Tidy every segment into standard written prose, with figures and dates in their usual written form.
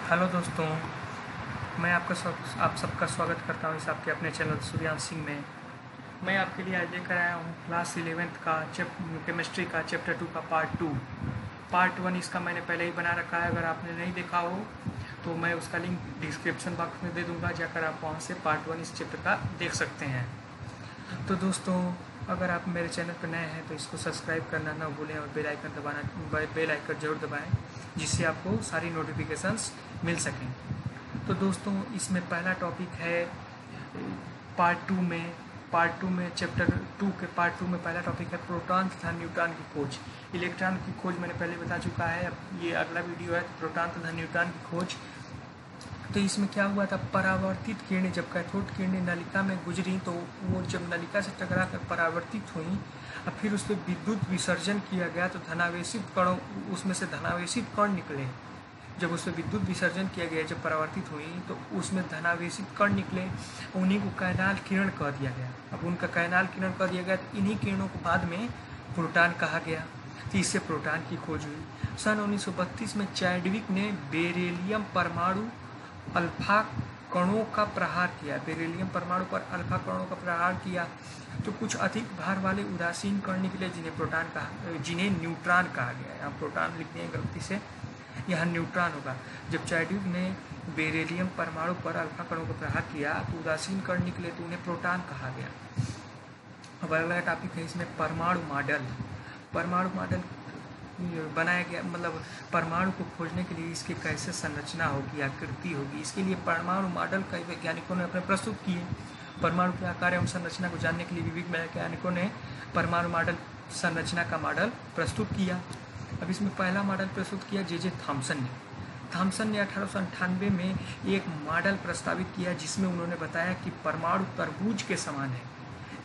Hello दोस्तों, मैं आप सबका स्वागत करता हूँ इस आपके अपने चैनल सूर्यांश सिंह में। मैं आपके लिए आज लेकर आया हूँ क्लास 11th का केमिस्ट्री का चैप्टर 2 का पार्ट 1 इसका मैंने पहले ही बना रखा है। अगर आपने नहीं देखा हो तो मैं उसका लिंक डिस्क्रिप्शन बॉक्स में दे दूँगा, जाकर आप वहाँ से पार्ट 1 इस चैप्टर का देख सकते हैं। तो दोस्तों, अगर आप मेरे चैनल पर नए हैं तो इसको सब्सक्राइब करना ना भूलें और बेल आइकन ज़रूर दबाएं, जिससे आपको सारी नोटिफिकेशंस मिल सकें। तो दोस्तों, इसमें पहला टॉपिक है पार्ट टू में चैप्टर 2 के पार्ट 2 में पहला टॉपिक है प्रोटॉन तथा न्यूट्रॉन की खोज। इलेक्ट्रॉन की खोज मैंने पहले बता चुका है, अब ये अगला वीडियो है प्रोटॉन तथा न्यूट्रॉन की खोज। तो इसमें क्या हुआ था, परावर्तित किरणें जब कैथोड किरणें नलिका में गुजरी तो वो जब नलिका से टकरा कर परावर्तित हुई और फिर उस पर विद्युत विसर्जन किया गया तो धनावेशित कणों उसमें से धनावेशित कण निकले। जब उस पर विद्युत विसर्जन किया गया, जब परावर्तित हुई तो उसमें धनावेशित कण निकले, उन्हीं को कैनाल किरण कह दिया गया। अब उनका कैनाल किरण कह दिया गया तो इन्हीं किरणों को बाद में प्रोटॉन कहा गया। तो इससे प्रोटॉन की खोज हुई। सन 1932 में चैडविक ने बेरिलियम परमाणु अल्फा कणों का प्रहार किया। बेरिलियम परमाणु पर अल्फा कणों का प्रहार किया तो कुछ अधिक भार वाले उदासीन कण निकले, जिन्हें न्यूट्रॉन कहा गया। यहाँ प्रोटॉन लिख दिए गलती से, यहाँ न्यूट्रॉन होगा। जब चैडविक ने बेरिलियम परमाणु पर अल्फा कणों का प्रहार किया तो उदासीन कण निकले तो उन्हें प्रोटॉन कहा गया। अब अगला टॉपिक है इसमें परमाणु मॉडल बनाया गया। मतलब परमाणु को खोजने के लिए इसकी कैसे संरचना होगी, आकृति होगी, इसके लिए परमाणु मॉडल कई वैज्ञानिकों ने अपने प्रस्तुत किए। परमाणु के आकार एवं संरचना को जानने के लिए विविध वैज्ञानिकों ने परमाणु मॉडल संरचना का मॉडल प्रस्तुत किया। अब इसमें पहला मॉडल प्रस्तुत किया जे थॉमसन ने 1898 में एक मॉडल प्रस्तावित किया, जिसमें उन्होंने बताया कि परमाणु तरबूज के समान है,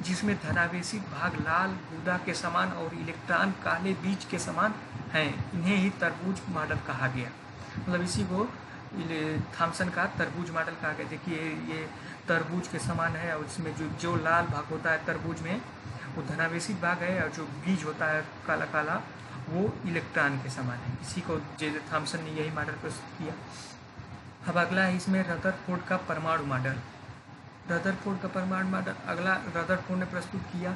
जिसमें धनावेशित भाग लाल गूदा के समान और इलेक्ट्रॉन काले बीज के समान हैं। इन्हें ही तरबूज मॉडल कहा गया। मतलब इसी को थॉमसन का तरबूज मॉडल कहा गया। देखिए ये तरबूज के समान है और इसमें जो लाल भाग होता है तरबूज में वो धनावेशित भाग है और जो बीज होता है काला काला वो इलेक्ट्रॉन के समान है। इसी को जे थॉमसन ने यही मॉडल प्रस्तुत किया। अब अगला है इसमें रदरफोर्ड का परमाणु मॉडल। अगला रदरफोर्ड ने प्रस्तुत किया।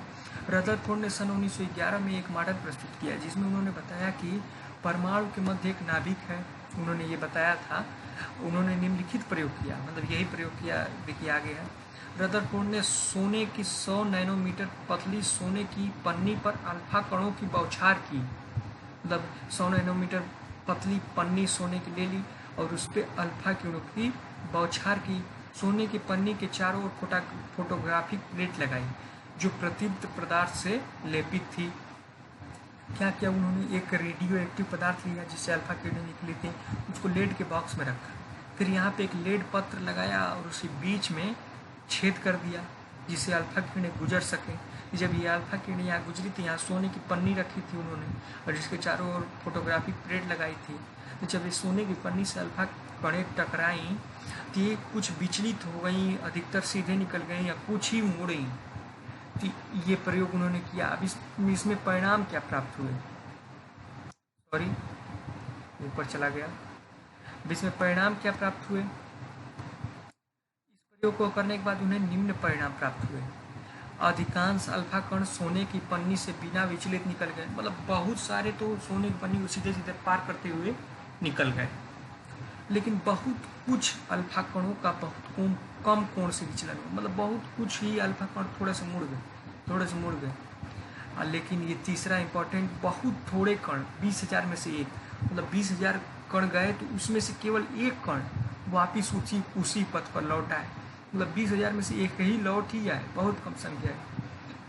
रदरफोर्ड ने सन 1911 में एक मॉडल प्रस्तुत किया, जिसमें उन्होंने बताया कि परमाणु के मध्य एक नाभिक है। उन्होंने ये बताया था, उन्होंने निम्नलिखित प्रयोग किया, मतलब यही प्रयोग किया। देखिए आगे है, रदरफोर्ड ने सोने की 100 नैनोमीटर पतली सोने की पन्नी पर अल्फा कणों की बौछार की। मतलब 100 नैनोमीटर पतली पन्नी सोने की ले ली और उस पर अल्फा किरणों की बौछार की। सोने की पन्नी के चारों ओर फोटोग्राफिक प्लेट लगाई जो प्रतिदीप्त पदार्थ से लेपित थी। क्या किया उन्होंने, एक रेडियो एक्टिव पदार्थ लिया जिससे अल्फा किरणें निकली थी, उसको लेड के बॉक्स में रखा। फिर यहाँ पे एक लेड पत्र लगाया और उसी बीच में छेद कर दिया जिससे अल्फा किरणें गुजर सकें। जब ये अल्फा किरणें यहाँ गुजरी थी, यहाँ सोने की पन्नी रखी थी उन्होंने और जिसके चारों ओर फोटोग्राफिक प्लेट लगाई थी। तो जब ये सोने की पन्नी से अल्फा कणें टकराई तो ये कुछ विचलित हो गई, अधिकतर सीधे निकल गई या कुछ ही मुड़ी। तो ये प्रयोग उन्होंने किया। अब इसमें परिणाम क्या प्राप्त हुए, सॉरी ऊपर चला गया। अब इसमें परिणाम क्या प्राप्त हुए, इस प्रयोग को करने के बाद उन्हें निम्न परिणाम प्राप्त हुए। अधिकांश अल्फा कण सोने की पन्नी से बिना विचलित निकल गए। मतलब बहुत सारे तो सोने की पन्नी को सीधे सीधे पार करते हुए निकल गए, लेकिन बहुत कुछ अल्फा कणों का बहुत कम कोण से विचलन हुआ। मतलब बहुत कुछ ही अल्फा कण थोड़े से मुड़ गए। लेकिन ये तीसरा इंपॉर्टेंट, बहुत थोड़े कण 20,000 में से एक, मतलब 20,000 कण गए तो उसमें से केवल एक कण वापिस उसी पथ पर लौट आए। मतलब 20,000 में से एक ही लौट ही आए, बहुत कम संख्या है।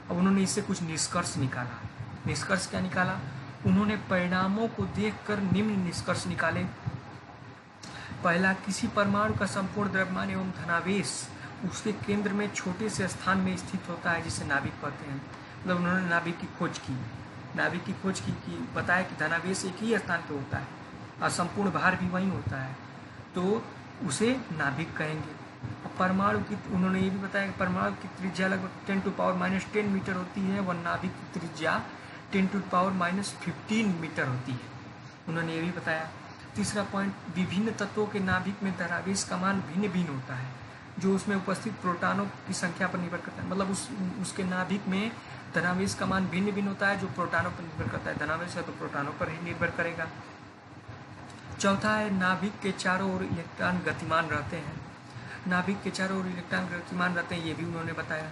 अब उन्होंने इससे कुछ निष्कर्ष निकाला। निष्कर्ष क्या निकाला, उन्होंने परिणामों को देखकर निम्न निष्कर्ष निकाले। पहला, किसी परमाणु का संपूर्ण द्रव्यमान एवं धनावेश उसके केंद्र में छोटे से स्थान में स्थित होता है, जिसे नाभिक कहते हैं। मतलब उन्होंने नाभिक की खोज की बताया कि धनावेश एक ही स्थान पे होता है और संपूर्ण भार भी वहीं होता है, तो उसे नाभिक कहेंगे। परमाणु की उन्होंने ये भी बताया कि परमाणु की त्रिज्या लगभग 10⁻⁻10 मीटर होती है, व नाभिक की त्रिज्या 10⁻⁻15 मीटर होती है। उन्होंने ये भी बताया। तीसरा पॉइंट, विभिन्न तत्वों के नाभिक में धनावेश का मान भिन्न भिन्न होता है, जो उसमें उपस्थित प्रोटॉनों की संख्या पर निर्भर करता है। मतलब उसके नाभिक में धनावेश का मान भिन्न भिन्न होता है, जो प्रोटॉनों पर निर्भर करता है। धनावेश है तो प्रोटॉनों पर ही निर्भर करेगा। चौथा है, नाभिक के चारों ओर इलेक्ट्रॉन गतिमान रहते हैं। नाभिक के चारों ओर इलेक्ट्रॉन गतिमान रहते हैं, ये भी उन्होंने बताया।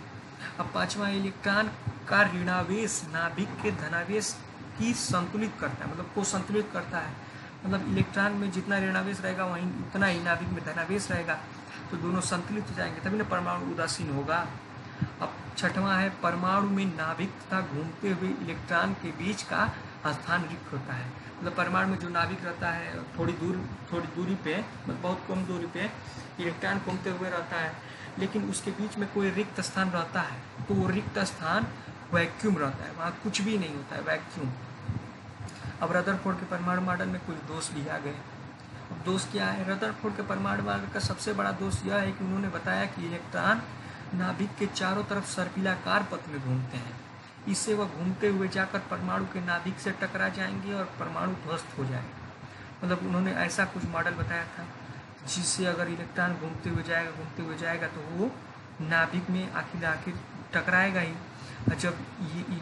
अब पांचवा, इलेक्ट्रॉन का ऋणावेश नाभिक के धनावेश की संतुलित करता है, मतलब को संतुलित करता है। मतलब इलेक्ट्रॉन में जितना ऋणावेश रहेगा वहीं उतना ही नाभिक में धनावेश रहेगा, तो दोनों संतुलित हो जाएंगे, तभी ना परमाणु उदासीन होगा। अब छठवां है, परमाणु में नाभिक तथा घूमते हुए इलेक्ट्रॉन के बीच का स्थान रिक्त होता है। मतलब परमाणु में जो नाभिक रहता है थोड़ी दूरी पे, मतलब बहुत कम दूरी पे इलेक्ट्रॉन घूमते हुए रहता है, लेकिन उसके बीच में कोई रिक्त स्थान रहता है, तो वो रिक्त स्थान वैक्यूम रहता है, वहाँ कुछ भी नहीं होता है, वैक्यूम। अब रदरफोर्ड के परमाणु मॉडल में कुछ दोष दिया गए। अब दोष क्या है? रदरफोर्ड के परमाणु मॉडल का सबसे बड़ा दोष यह है कि उन्होंने बताया कि इलेक्ट्रॉन नाभिक के चारों तरफ सर्पिलाकार पथ में घूमते हैं। इससे वह घूमते हुए जाकर परमाणु के नाभिक से टकरा जाएंगे और परमाणु ध्वस्त हो जाएगा। मतलब उन्होंने ऐसा कुछ मॉडल बताया था जिससे अगर इलेक्ट्रॉन घूमते हुए जाएगा तो वो नाभिक में आखिर टकराएगा ही। जब ये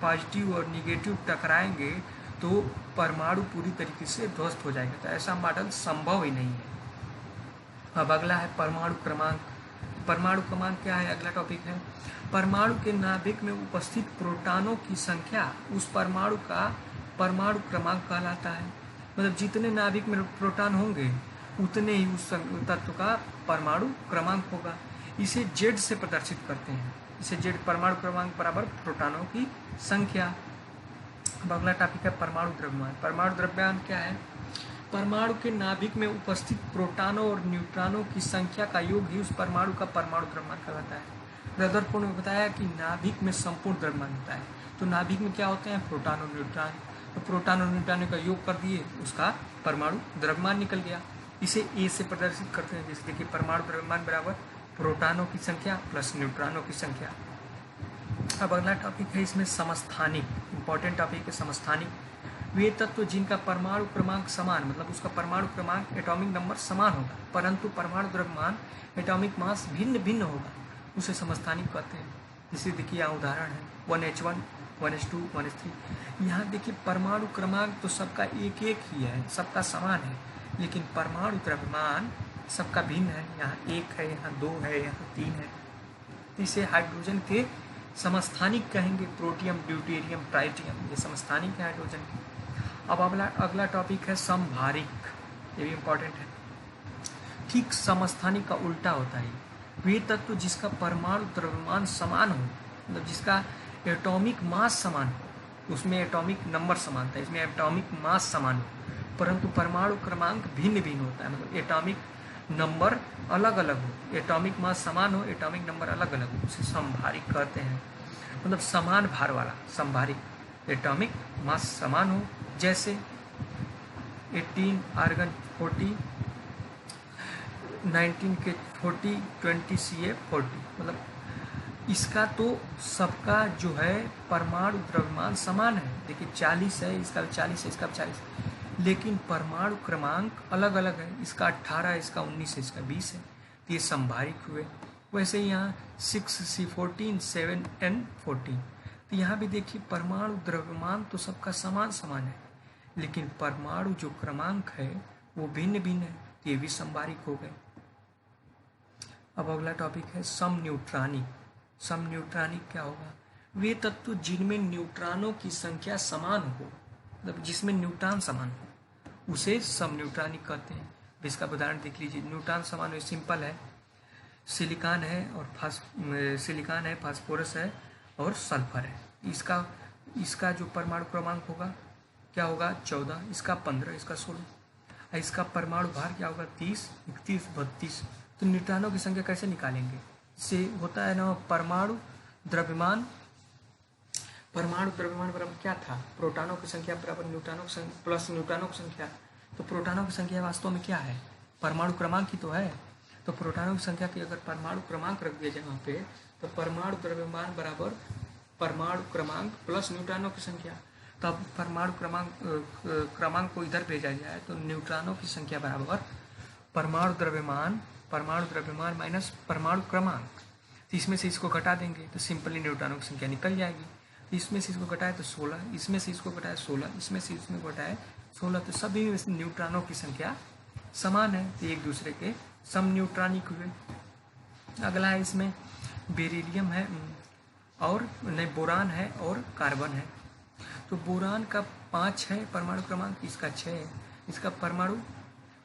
पॉजिटिव और निगेटिव टकराएंगे तो परमाणु पूरी तरीके से ध्वस्त हो जाएगा। तो ऐसा मॉडल संभव ही नहीं है। अब अगला है परमाणु क्रमांक। परमाणु क्रमांक क्या है? अगला टॉपिक है, परमाणु के नाभिक में उपस्थित प्रोटॉनों की संख्या उस परमाणु का परमाणु क्रमांक कहलाता है। मतलब जितने नाभिक में प्रोटॉन होंगे उतने ही उस तत्व का परमाणु क्रमांक होगा। इसे जेड से प्रदर्शित करते हैं। इसे जेड, परमाणु क्रमांक बराबर प्रोटॉनों की संख्या। अब अगला टॉपिक है परमाणु द्रव्यमान। परमाणु द्रव्यमान क्या है? परमाणु के नाभिक में उपस्थित प्रोटॉनों और न्यूट्रॉनों की संख्या का योग ही उस परमाणु का परमाणु द्रव्यमान कहलाता है। रदरफोर्ड ने बताया कि नाभिक में संपूर्ण द्रव्यमान होता है। तो नाभिक में क्या होते हैं? प्रोटॉन और न्यूट्रॉन। तो प्रोटॉन और न्यूट्रॉन का योग कर दिए, उसका परमाणु द्रव्यमान निकल गया। इसे ए से प्रदर्शित करते हैं। जैसे देखिए, परमाणु द्रव्यमान बराबर प्रोटॉनों की संख्या प्लस न्यूट्रॉनों की संख्या। अब अगला टॉपिक है इसमें समस्थानिक। इंपॉर्टेंट टॉपिक है समस्थानिक। वे तत्व जिनका परमाणु क्रमांक समान, मतलब उसका परमाणु क्रमांक एटॉमिक नंबर समान होगा, परंतु परमाणु द्रव्यमान एटॉमिक मास भिन्न भिन्न होगा, उसे समस्थानिक कहते हैं। जैसे देखिए यहाँ उदाहरण है 1H1, 1H2, 1H3। यहाँ देखिए परमाणु क्रमांक तो सबका एक एक ही है, सबका समान है, लेकिन परमाणु द्रव्यमान सबका भिन्न है। यहाँ 1 है, यहाँ 2 है, यहाँ 3 है। इसे हाइड्रोजन के समस्थानिक कहेंगे। प्रोटियम, ड्यूटेरियम, ट्राइटियम, ये समस्थानिक है हाइड्रोजन के। अब अगला टॉपिक है समभारिक। ये भी इम्पोर्टेंट है। ठीक समस्थानिक का उल्टा होता है। वे तत्व जिसका परमाणु द्रव्यमान समान हो, मतलब जिसका एटॉमिक मास समान हो, उसमें एटॉमिक नंबर समान था, इसमें एटॉमिक मास समान हो, परंतु परमाणु क्रमांक भिन्न भिन्न होता है। मतलब एटॉमिक नंबर अलग अलग हो, एटॉमिक मास समान हो, एटॉमिक नंबर अलग अलग हो, उसे समभारिक कहते हैं। मतलब समान भार वाला समभारिक। एटॉमिक मास समान हो, जैसे 18 आर्गन 40, 19 के 40, 20 Ca 40। मतलब इसका तो सबका जो है परमाणु द्रव्यमान समान है। देखिए 40 है, इसका भी 40 है, इसका भी 40 है, लेकिन परमाणु क्रमांक अलग अलग है। इसका 18 है, इसका 19 है, इसका 20 है, तो ये समभारिक हुए। वैसे यहाँ 6C14, 7N14। तो यहाँ भी देखिए परमाणु द्रव्यमान तो सबका समान समान है, लेकिन परमाणु जो क्रमांक है वो भिन्न भिन्न है, तो ये भी समभारिक हो गए। अब अगला टॉपिक है समन्यूट्रॉनिक। समन्यूट्रॉनिक क्या होगा? वे तत्व जिनमें न्यूट्रॉनों की संख्या समान हो, मतलब जिसमें न्यूट्रॉन समान हो, उसे समन्यूट्रॉनिक कहते हैं। इसका उदाहरण देख लीजिए। न्यूट्रॉन समान हो, सिंपल है, सिलिकॉन है और सिलिकॉन है, फास्फोरस है और सल्फर है। इसका जो परमाणु क्रमांक होगा क्या होगा? 14, इसका 15, इसका 16। इसका परमाणु भार क्या होगा? 30, 31, 32। तो न्यूट्रॉनों की संख्या कैसे निकालेंगे? इससे होता है ना परमाणु द्रव्यमान। परमाणु द्रव्यमान बराबर क्या था? प्रोटॉनों की संख्या बराबर न्यूट्रॉनों की संख्या प्लस न्यूट्रॉनों की संख्या। तो प्रोटॉनों की संख्या वास्तव में क्या है? परमाणु क्रमांक ही तो है। तो प्रोटॉनों की संख्या की अगर परमाणु क्रमांक रख दिया जाए वहाँ पे, तो परमाणु द्रव्यमान बराबर परमाणु क्रमांक प्लस न्यूट्रॉनों की संख्या। तब परमाणु क्रमांक को इधर भेजा जाए तो न्यूट्रॉनों की संख्या बराबर परमाणु द्रव्यमान माइनस परमाणु क्रमांक। तो इसमें से इसको घटा देंगे तो सिंपली न्यूट्रॉनों की संख्या निकल जाएगी। तो इसमें से इसको घटाए तो 16, इसमें से इसको घटाए 16, इसमें से इसमें घटाए 16, तो सभी न्यूट्रॉनों की संख्या समान है, तो एक दूसरे के सम न्यूट्रॉनिक हुए। अगला है इसमें बेरिलियम है और नहीं बोरान है और कार्बन है। तो बोरान का 5 है परमाणु क्रमांक, इसका 6 है, इसका परमाणु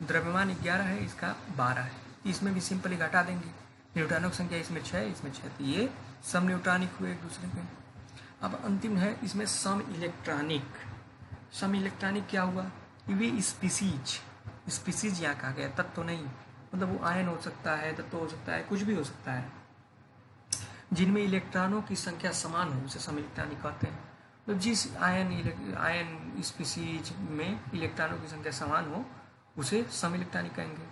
द्रव्यमान 11 है, इसका 12 है। इसमें भी सिंपली घटा देंगे, न्यूट्रॉनों की संख्या इसमें 6 है, इसमें 6, तो ये सम न्यूट्रॉनिक हुए एक दूसरे के। अब अंतिम है इसमें सम इलेक्ट्रॉनिक। सम इलेक्ट्रॉनिक क्या हुआ, वे स्पीसीज यहाँ कहा गया, तत्व तो नहीं, मतलब वो आयन हो सकता है, तत्व हो सकता है, कुछ भी हो सकता है, जिनमें इलेक्ट्रॉनों की संख्या समान हो उसे सम इलेक्ट्रॉनिक कहते हैं। तो जिस आयन स्पीसीज में इलेक्ट्रॉनों की संख्या समान हो उसे सम इलेक्ट्रॉनिक कहेंगे।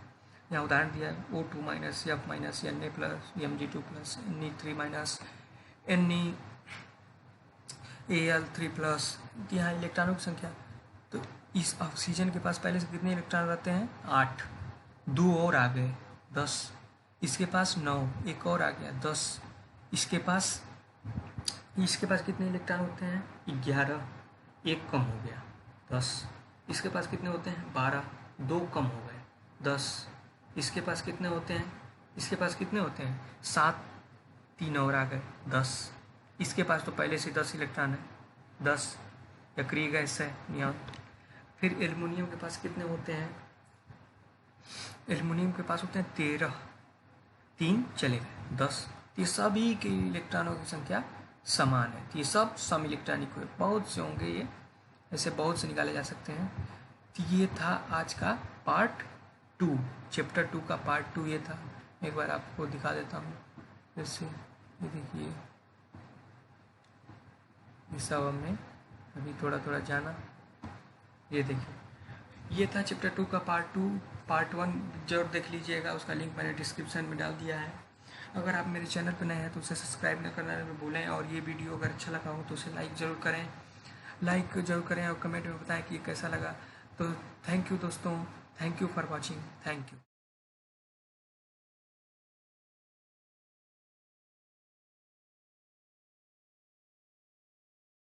यहाँ उदाहरण दिया है O2 minus F minus Na plus Mg2 plus Ne3 minus NeAl3 plus, यहाँ इलेक्ट्रॉनों की संख्या। तो इस ऑक्सीजन के पास पहले से कितने इलेक्ट्रॉन रहते हैं, 8, 2 और आ गए 10, इसके पास 9, एक और आ गया 10, इसके पास कितने इलेक्ट्रॉन होते हैं, 11, एक कम हो गया 10, इसके पास कितने होते हैं 12, 2 कम हो गए 10, इसके पास कितने होते हैं, 7, 3 और आ गए 10, इसके पास तो पहले से 10 इलेक्ट्रॉन है, 10 यक्रिय गैस है नियॉन। फिर एल्युमिनियम के पास कितने होते हैं, एल्युमिनियम के पास होते हैं 13, 3 चले गए 10, ये सभी के इलेक्ट्रॉनों की संख्या समान है, तो ये सब सम इलेक्ट्रॉनिक हुए। बहुत से होंगे ये, ऐसे बहुत से निकाले जा सकते हैं। तो ये था आज का पार्ट 2, चैप्टर 2 का पार्ट 2 ये था। एक बार आपको दिखा देता हूँ, जैसे ये देखिए, ये सब हमने अभी थोड़ा थोड़ा जाना। ये देखिए, ये था चैप्टर 2 का पार्ट 2। पार्ट 1 जरूर देख लीजिएगा, उसका लिंक मैंने डिस्क्रिप्शन में डाल दिया है। अगर आप मेरे चैनल पर नए हैं तो उसे सब्सक्राइब न करना न भूलें, और ये वीडियो अगर अच्छा लगा हो तो उसे लाइक ज़रूर करें और कमेंट में बताएं कि ये कैसा लगा। तो थैंक यू दोस्तों, thank you for watching, thank you.